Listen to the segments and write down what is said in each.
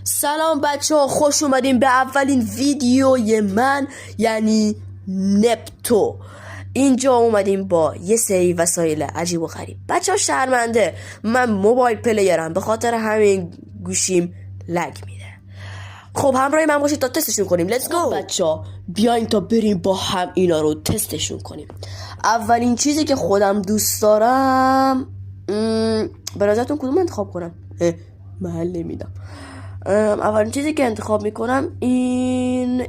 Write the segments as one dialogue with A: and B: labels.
A: سلام بچه ها، خوش اومدین به اولین ویدیوی من، یعنی نپتو. اینجا اومدیم با یه سری وسایل عجیب و غریب. بچه ها شرمنده، من موبایل پلیرم، به خاطر همین گوشیم لگ میده. خب همراه من باشید تا تستشون کنیم. لیتس گو بچه ها، بیاین تا بریم با هم اینا رو تستشون کنیم. اولین چیزی که خودم دوست دارم، به نظرتون کدوم انتخاب کنم؟ محل نمیدم. اولین چیزی که انتخاب میکنم اینه.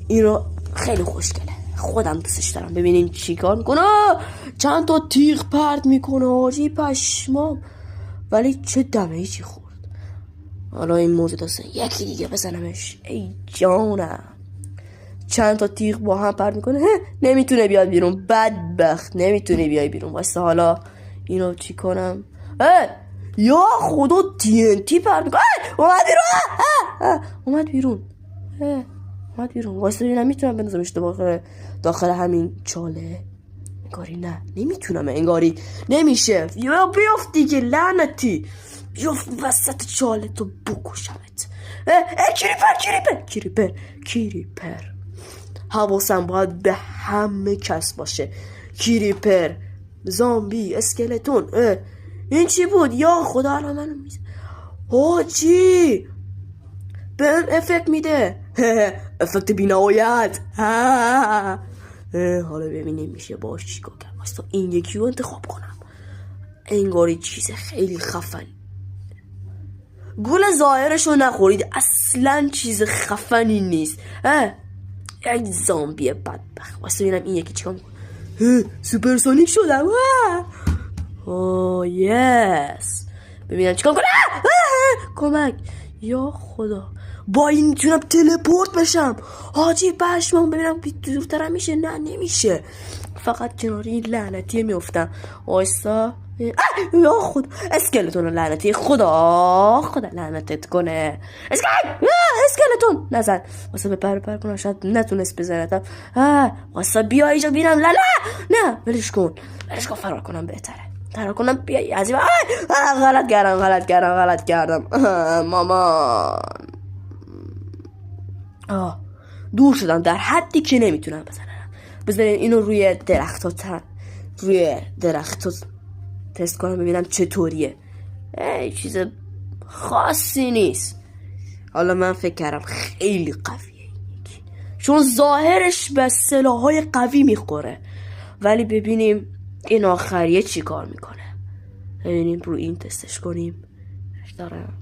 A: این رو خیلی خوشگله، خودم دوستش دارم. ببینین چیکار میکنه، چند تا تیغ پرت میکنه. آجی پشمام، ولی چه دمیجی خورد. حالا این موضوع داسته یکی دیگه بزنمش. ای جانم، چند تا تیغ با هم پرت میکنه. نمیتونه بیاد بیرون، بدبخت نمیتونه بیای بیرون. واسه حالا اینو چی کنم؟ یا خدا TNT پرت میکنه. اومد بیرون. واسه ببینم میتونم بندازمش داخل همین چاله. انگاری نه، نمیتونم، انگاری نمیشه. یا بیافت دیگه، لعنتی بیافت وسط چاله تو بکشمت. کریپر. حواسم باید به همه کس باشه. کریپر، زامبی، اسکلتون. این چی بود؟ یا خدا الان منو میزه. چی بهم افکت میده. افکت بی‌نهایت. حالا ببینیم میشه باش چیکار کنم. واسه این یکی رو انتخاب کنم. انگاری چیز خیلی خفنی. گول ظاهرشو نخورید، اصلا چیز خفنی نیست. یک زامبی بدبخت. واسه ببینم این یکی چیکار میکنه. سوپرسونیک شدم. یس، ببینم چیکار کنم. کمک، یا خدا، با این میتونم تلپورت بشم. حاجی پشمام، ببینم دورترم میشه. نه نمیشه، فقط کنار این لعنتی میافتم. آیستا، یا خدا، اسکلتون لعنتی. خدا لعنتت کنه. اسکلتون نزن. واسه بپر کنم، شاید نتونست بزنتم. واسه بیا اینجا بینم. نه ولش کن، فرار کنم بهتره. فرار کنم بیای عزیزم. غلط کردم. مامان، دور شدم در حدی که نمیتونم بزنم. بذارین اینو روی درخت تست کنم ببینم چطوریه. چیز خاصی نیست. حالا من فکر کردم خیلی قویه یکی، چون ظاهرش به سلاح‌های قوی میخوره. ولی ببینیم این آخریه چی کار میکنه. ببینیم رو این تستش کنیم. دارم